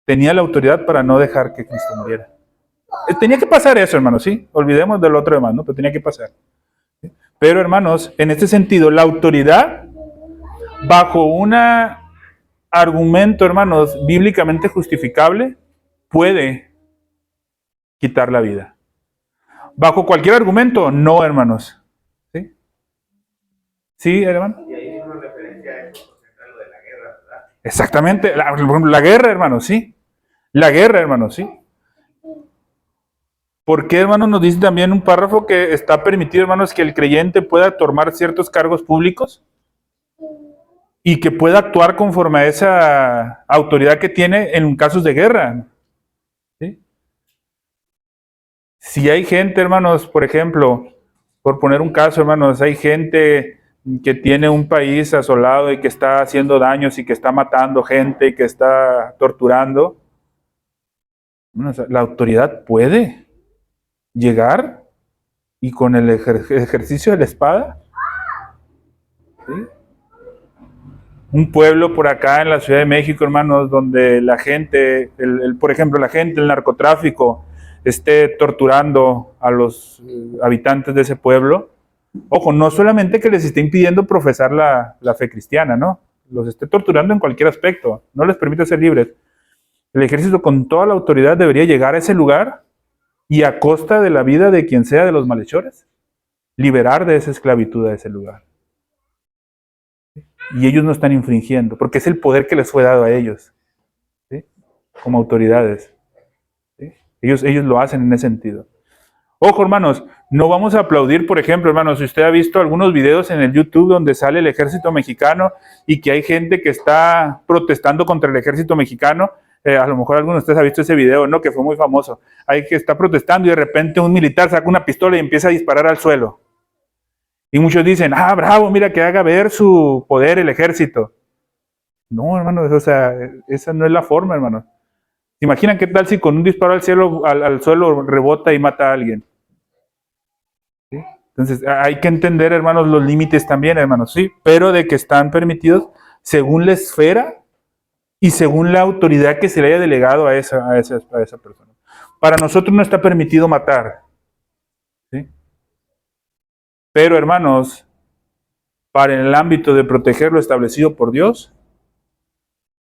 Tenía la autoridad para no dejar que Cristo muriera. Tenía que pasar eso, hermanos, ¿sí? Olvidemos del otro hermano, pero tenía que pasar. ¿Sí? Pero, hermanos, en este sentido, la autoridad, bajo un argumento, hermanos, bíblicamente justificable, puede quitar la vida. Bajo cualquier argumento, no, hermanos. ¿Sí? ¿Sí, hermano? Y ahí es una referencia a eso, a lo de la guerra, ¿verdad? Exactamente. La guerra, hermanos, sí. La guerra, hermanos, sí. ¿Por qué, hermanos, nos dice también un párrafo que está permitido, hermanos, que el creyente pueda tomar ciertos cargos públicos y que pueda actuar conforme a esa autoridad que tiene en casos de guerra? ¿Sí? Si hay gente, hermanos, por ejemplo, por poner un caso, hermanos, hay gente que tiene un país asolado y que está haciendo daños y que está matando gente y que está torturando, la autoridad puede llegar y con el ejercicio de la espada, ¿sí? Un pueblo por acá en la Ciudad de México, hermanos, donde la gente, por ejemplo, la gente, el narcotráfico, esté torturando a los habitantes de ese pueblo. Ojo, no solamente que les esté impidiendo profesar la fe cristiana, ¿no? Los esté torturando en cualquier aspecto, no les permite ser libres. El ejército con toda la autoridad debería llegar a ese lugar y a costa de la vida de quien sea de los malhechores, liberar de esa esclavitud a ese lugar. Y ellos no están infringiendo, porque es el poder que les fue dado a ellos, ¿sí? Como autoridades. ¿Sí? Ellos lo hacen en ese sentido. Ojo, hermanos, no vamos a aplaudir, por ejemplo, hermanos, si usted ha visto algunos videos en el YouTube donde sale el ejército mexicano y que hay gente que está protestando contra el ejército mexicano. A lo mejor alguno de ustedes ha visto ese video, ¿no? Que fue muy famoso. Hay que está protestando y de repente un militar saca una pistola y empieza a disparar al suelo. Y muchos dicen, bravo, mira que haga ver su poder el ejército. No, hermanos, o sea, esa no es la forma, hermanos. ¿Se imaginan qué tal si con un disparo al suelo rebota y mata a alguien? ¿Sí? Entonces, hay que entender, hermanos, los límites también, hermanos, sí, pero de que están permitidos según la esfera y según la autoridad que se le haya delegado a esa persona. Para nosotros no está permitido matar, ¿sí? Pero, hermanos, para el ámbito de proteger lo establecido por Dios,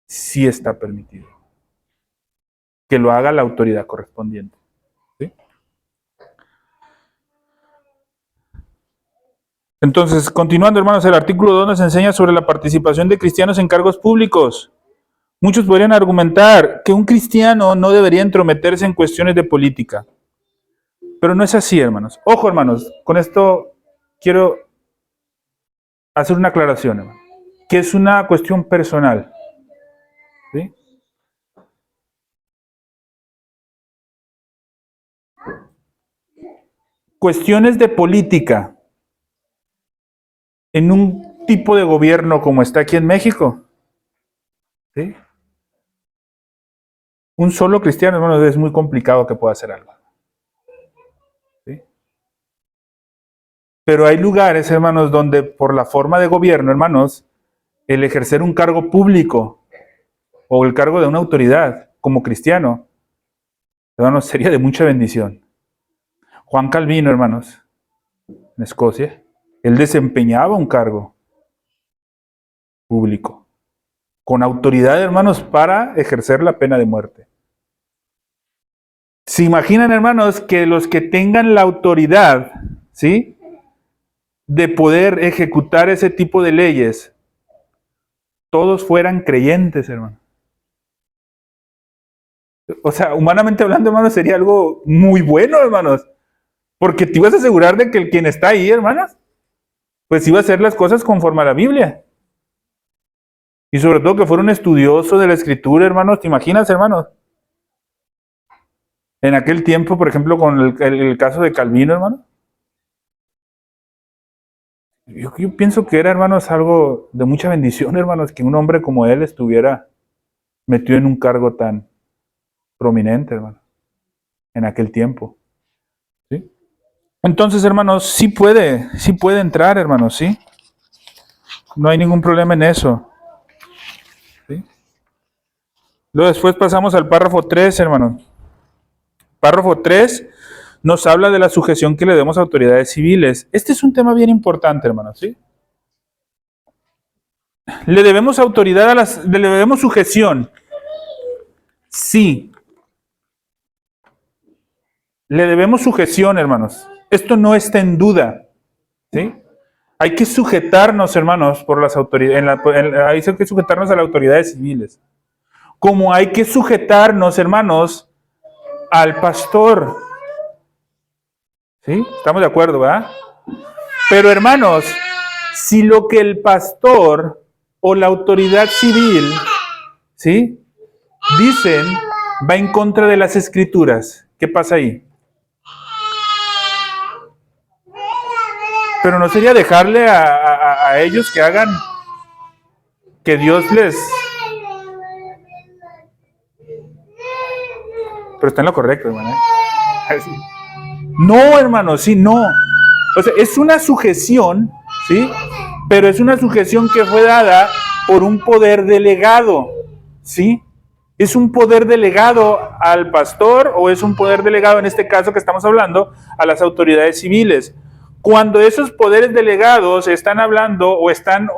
sí está permitido. Que lo haga la autoridad correspondiente, ¿sí? Entonces, continuando, hermanos, el artículo 2 nos enseña sobre la participación de cristianos en cargos públicos. Muchos podrían argumentar que un cristiano no debería entrometerse en cuestiones de política. Pero no es así, hermanos. Ojo, hermanos, con esto quiero hacer una aclaración, hermano, que es una cuestión personal, ¿sí? Cuestiones de política en un tipo de gobierno como está aquí en México, ¿sí? Un solo cristiano, hermanos, es muy complicado que pueda hacer algo, ¿sí? Pero hay lugares, hermanos, donde por la forma de gobierno, hermanos, el ejercer un cargo público o el cargo de una autoridad como cristiano, hermanos, sería de mucha bendición. Juan Calvino, hermanos, en Escocia, él desempeñaba un cargo público con autoridad, hermanos, para ejercer la pena de muerte. ¿Se imaginan, hermanos, que los que tengan la autoridad, ¿sí?, de poder ejecutar ese tipo de leyes, todos fueran creyentes, hermano? O sea, humanamente hablando, hermanos, sería algo muy bueno, hermanos, porque te ibas a asegurar de que el quien está ahí, hermanos, pues iba a hacer las cosas conforme a la Biblia. Y sobre todo que fuera un estudioso de la Escritura, hermanos. ¿Te imaginas, hermanos? En aquel tiempo, por ejemplo, con el caso de Calvino, hermano. Yo pienso que era, hermanos, algo de mucha bendición, hermanos, que un hombre como él estuviera metido en un cargo tan prominente, hermano, en aquel tiempo. ¿Sí? Entonces, hermanos, sí puede entrar, hermanos, ¿sí? No hay ningún problema en eso. ¿Sí? Luego después pasamos al párrafo 3, hermanos. Párrafo 3 nos habla de la sujeción que le demos a autoridades civiles. Este es un tema bien importante, hermanos, ¿sí? ¿Le debemos autoridad le debemos sujeción? Sí. Le debemos sujeción, hermanos. Esto no está en duda, ¿sí? Hay que sujetarnos, hermanos, por las autoridades. Hay que sujetarnos a las autoridades civiles. Como hay que sujetarnos, hermanos, al pastor. ¿Sí? Estamos de acuerdo, ¿verdad? Pero, hermanos, si lo que el pastor o la autoridad civil, ¿sí?, dicen va en contra de las escrituras, ¿qué pasa ahí? Pero no sería dejarle a ellos que hagan, que Dios les... Pero está en lo correcto, hermano. No, hermano, sí, no. O sea, es una sujeción, ¿sí? Pero es una sujeción que fue dada por un poder delegado, ¿sí? ¿Es un poder delegado al pastor o es un poder delegado, en este caso que estamos hablando, a las autoridades civiles? Cuando esos poderes delegados están hablando o están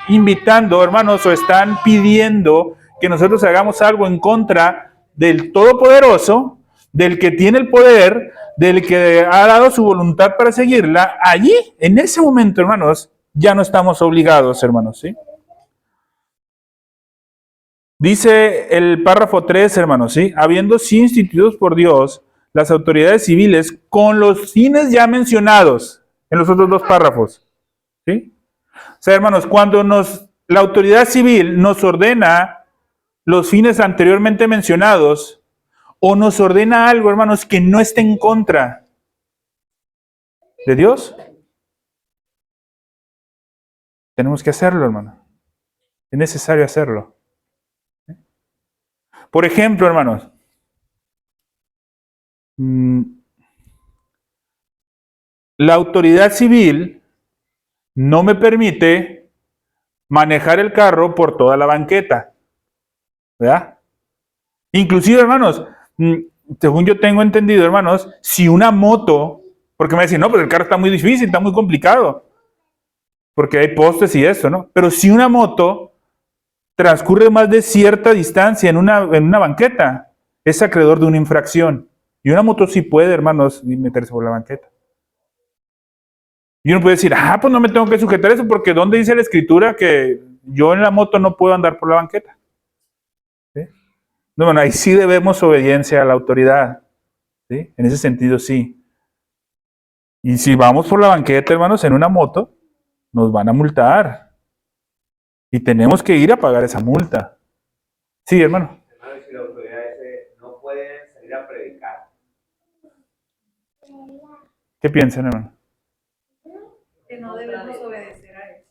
invitando, hermanos, o están pidiendo que nosotros hagamos algo en contra del Todopoderoso, del que tiene el poder, del que ha dado su voluntad para seguirla, allí, en ese momento, hermanos, ya no estamos obligados, hermanos, ¿sí? Dice el párrafo 3, hermanos, ¿sí? Habiendo sido instituidos por Dios las autoridades civiles con los fines ya mencionados en los otros dos párrafos, ¿sí? O sea, hermanos, cuando la autoridad civil nos ordena los fines anteriormente mencionados, o nos ordena algo, hermanos, que no esté en contra de Dios, tenemos que hacerlo, hermano. Es necesario hacerlo. Por ejemplo, hermanos, la autoridad civil no me permite manejar el carro por toda la banqueta, ¿verdad? Inclusive, hermanos, según yo tengo entendido, hermanos, si una moto, porque me dicen, no, pues el carro está muy difícil, está muy complicado, porque hay postes y eso, ¿no? Pero si una moto transcurre más de cierta distancia en una banqueta, es acreedor de una infracción. Y una moto sí puede, hermanos, meterse por la banqueta. Y uno puede decir, pues no me tengo que sujetar eso, porque ¿dónde dice la escritura que yo en la moto no puedo andar por la banqueta? ¿Sí? No, bueno, ahí sí debemos obediencia a la autoridad. ¿Sí? En ese sentido, sí. Y si vamos por la banqueta, hermanos, en una moto, nos van a multar. Y tenemos que ir a pagar esa multa. Sí, hermano. Hermano, y si las autoridades no pueden salir a predicar. ¿Qué piensan, hermano? Que no debemos obedecer a eso.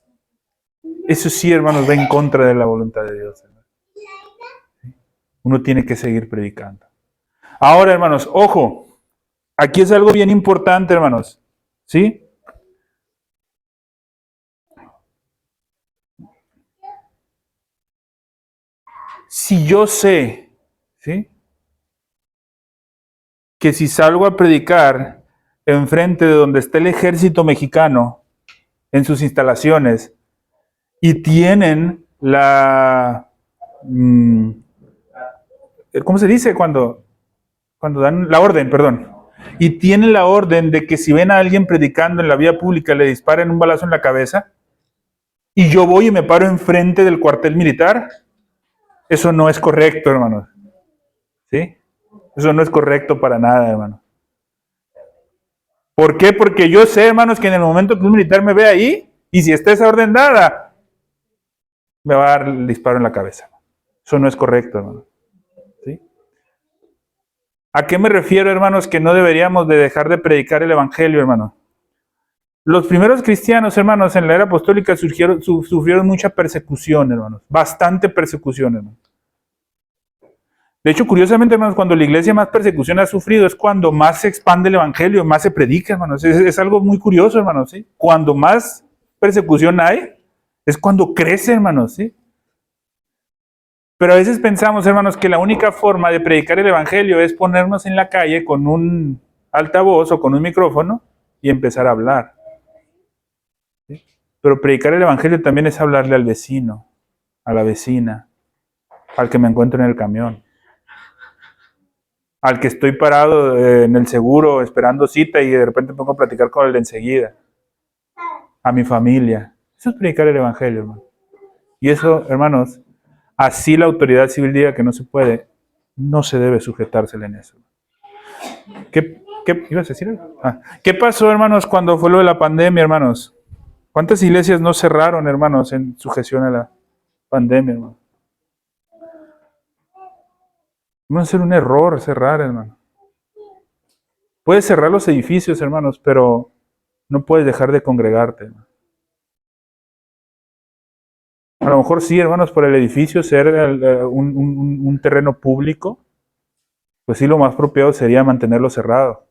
Eso sí, hermanos, va en contra de la voluntad de Dios. Hermano. Uno tiene que seguir predicando. Ahora, hermanos, ojo. Aquí es algo bien importante, hermanos. ¿Sí? Si yo sé, ¿sí?, que si salgo a predicar enfrente de donde está el ejército mexicano, en sus instalaciones, y tienen ¿cómo se dice? Cuando dan la orden, perdón. Y tienen la orden de que si ven a alguien predicando en la vía pública, le disparen un balazo en la cabeza, y yo voy y me paro enfrente del cuartel militar, eso no es correcto, hermanos. ¿Sí? Eso no es correcto para nada, hermano. ¿Por qué? Porque yo sé, hermanos, que en el momento que un militar me ve ahí, y si está esa orden dada, me va a dar el disparo en la cabeza. Eso no es correcto, hermano. ¿Sí? ¿A qué me refiero, hermanos, que no deberíamos de dejar de predicar el Evangelio, hermano? Los primeros cristianos, hermanos, en la era apostólica sufrieron mucha persecución, hermanos. Bastante persecución, hermanos. De hecho, curiosamente, hermanos, cuando la iglesia más persecución ha sufrido es cuando más se expande el Evangelio, más se predica, hermanos. Es algo muy curioso, hermanos, ¿sí? Cuando más persecución hay, es cuando crece, hermanos, ¿sí? Pero a veces pensamos, hermanos, que la única forma de predicar el Evangelio es ponernos en la calle con un altavoz o con un micrófono y empezar a hablar. ¿Sí? Pero predicar el Evangelio también es hablarle al vecino, a la vecina, al que me encuentro en el camión, al que estoy parado en el seguro esperando cita y de repente me pongo a platicar con él de enseguida, a mi familia. Eso es predicar el Evangelio, hermano. Y eso, hermanos, así la autoridad civil diga que no se puede, no se debe sujetársele en eso. ¿Qué ibas a decir algo? ¿Qué pasó, hermanos, cuando fue lo de la pandemia, hermanos? ¿Cuántas iglesias no cerraron, hermanos, en sujeción a la pandemia, hermano? No va a ser un error cerrar, hermano. Puedes cerrar los edificios, hermanos, pero no puedes dejar de congregarte, hermano. A lo mejor sí, hermanos, por el edificio ser un terreno público, pues sí, lo más apropiado sería mantenerlo cerrado.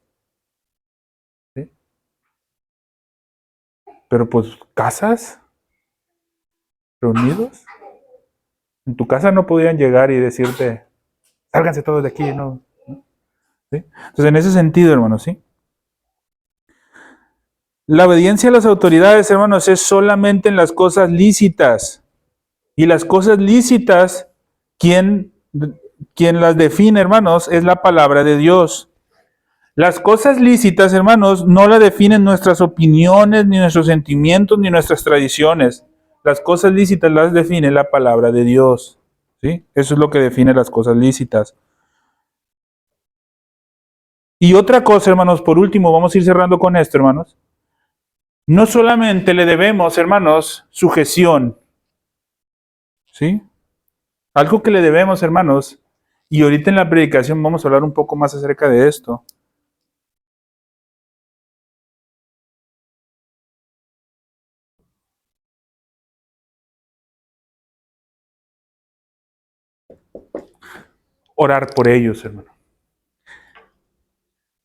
¿Sí? Pero pues, ¿casas? ¿Reunidos? En tu casa no podían llegar y decirte, sálganse todos de aquí, ¿no? ¿Sí? Entonces, en ese sentido, hermanos, ¿sí? La obediencia a las autoridades, hermanos, es solamente en las cosas lícitas. Y las cosas lícitas, quien las define, hermanos, es la palabra de Dios. Las cosas lícitas, hermanos, no la definen nuestras opiniones, ni nuestros sentimientos, ni nuestras tradiciones. Las cosas lícitas las define la palabra de Dios. ¿Sí? Eso es lo que define las cosas lícitas. Y otra cosa, hermanos, por último, vamos a ir cerrando con esto, hermanos. No solamente le debemos, hermanos, sujeción. ¿Sí? Algo que le debemos, hermanos, y ahorita en la predicación vamos a hablar un poco más acerca de esto. Orar por ellos, hermano.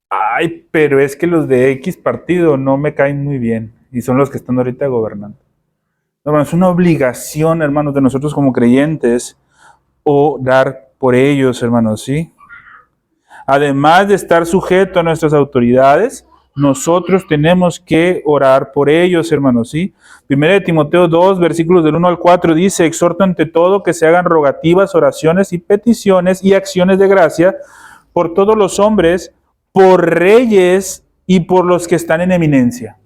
Ay, pero es que los de X partido no me caen muy bien y son los que están ahorita gobernando. Hermano, es una obligación, hermanos, de nosotros como creyentes orar por ellos, hermanos, ¿sí? Además de estar sujeto a nuestras autoridades, nosotros tenemos que orar por ellos, hermanos, ¿sí? 1 Timoteo 2, versículos del 1 al 4 dice, exhorto ante todo que se hagan rogativas, oraciones y peticiones y acciones de gracia por todos los hombres, por reyes y por los que están en eminencia.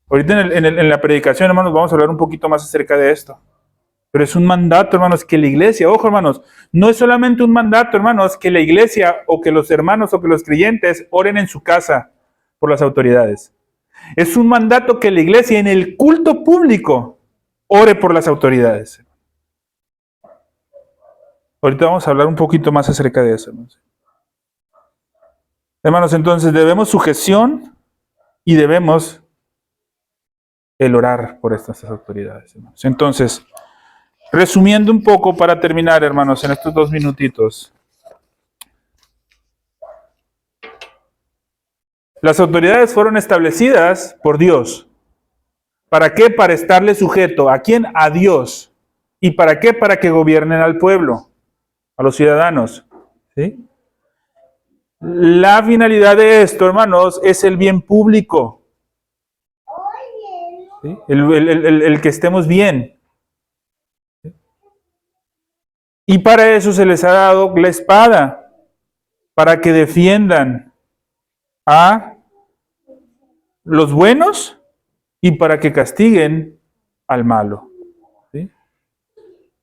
Ahorita en la predicación, hermanos, vamos a hablar un poquito más acerca de esto. Pero es un mandato, hermanos, que la iglesia, ojo, hermanos, no es solamente un mandato, hermanos, que la iglesia o que los hermanos o que los creyentes oren en su casa por las autoridades. Es un mandato que la iglesia en el culto público ore por las autoridades. Ahorita vamos a hablar un poquito más acerca de eso, hermanos. Hermanos, entonces debemos sujeción y debemos el orar por estas autoridades, hermanos. Entonces, resumiendo un poco para terminar, hermanos, en estos 2 minutitos. Las autoridades fueron establecidas por Dios. ¿Para qué? Para estarle sujeto. ¿A quién? A Dios. ¿Y para qué? Para que gobiernen al pueblo, a los ciudadanos. ¿Sí? La finalidad de esto, hermanos, es el bien público. ¿Sí? El que estemos bien. Y para eso se les ha dado la espada, para que defiendan a los buenos y para que castiguen al malo. ¿Sí?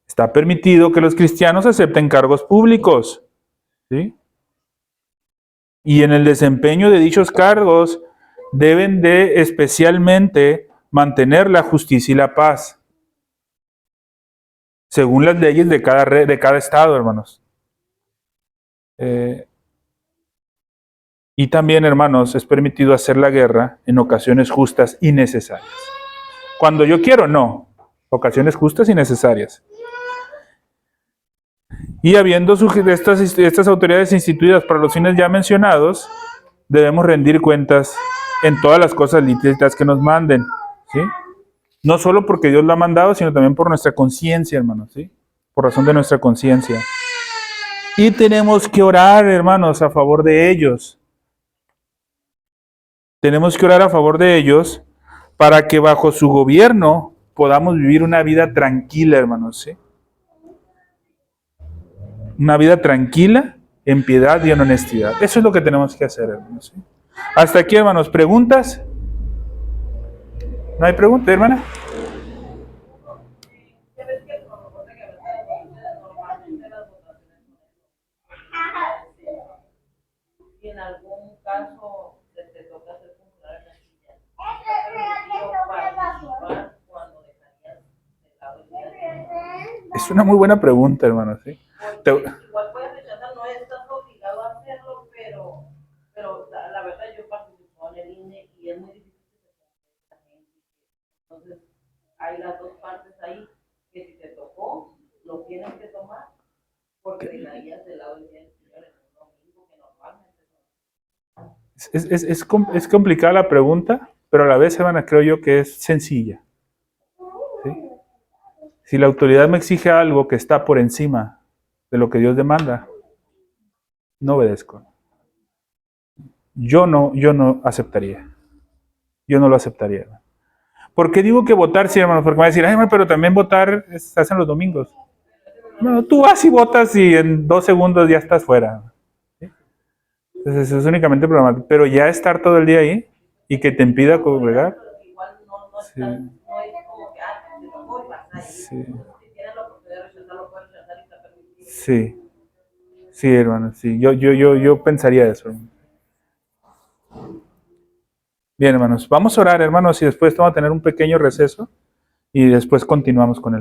Está permitido que los cristianos acepten cargos públicos. ¿Sí? Y en el desempeño de dichos cargos deben de especialmente mantener la justicia y la paz, según las leyes de cada estado, hermanos. Y también, hermanos, es permitido hacer la guerra en ocasiones justas y necesarias. Cuando yo quiero, no. Ocasiones justas y necesarias. Y habiendo estas autoridades instituidas para los fines ya mencionados, debemos rendir cuentas en todas las cosas lícitas que nos manden, ¿sí? No solo porque Dios lo ha mandado, sino también por nuestra conciencia, hermanos, ¿sí? Por razón de nuestra conciencia. Y tenemos que orar, hermanos, a favor de ellos. Tenemos que orar a favor de ellos para que bajo su gobierno podamos vivir una vida tranquila, hermanos, ¿sí? Una vida tranquila, en piedad y en honestidad. Eso es lo que tenemos que hacer, hermanos, ¿sí? Hasta aquí, hermanos. ¿Preguntas? ¿No hay pregunta, hermana? Ya ves que nos recuerda que a veces normalmente las votaciones y en algún caso te toca hacer funcionar la silla. ¿Está permitido participar cuando dejarías de lado el día? Es una muy buena pregunta, hermano, ¿sí? Igual puedes rechazar, no estás obligado a hacerlo, pero la verdad yo participo en el INE y es muy difícil que se conozca la gente. Entonces, hay las dos partes ahí, que si te tocó, lo tienes que tomar, porque dejarías de lado el día del Señor en un domingo, que normalmente no. Es complicada la pregunta, pero a la vez, hermana, creo yo que es sencilla, ¿sí? Si la autoridad me exige algo que está por encima de lo que Dios demanda, no obedezco. Yo no aceptaría. Yo no lo aceptaría. ¿Por qué digo que votar, sí, hermanos? Porque me va a decir, ay, hermano, pero también votar se hace en los domingos. Bueno, tú vas y votas y en 2 segundos ya estás fuera. ¿Sí? Entonces es únicamente programático. Pero ya estar todo el día ahí y que te impida congregar. Igual no Sí. no es como que, te tocó y vas ahí. Sí. Si tienes la oportunidad de rechazarlo, puedes rechazar y está permitido. Sí. Sí, hermano, sí. Yo pensaría eso. Bien, hermanos. Vamos a orar, hermanos, y después vamos a tener un pequeño receso y después continuamos con el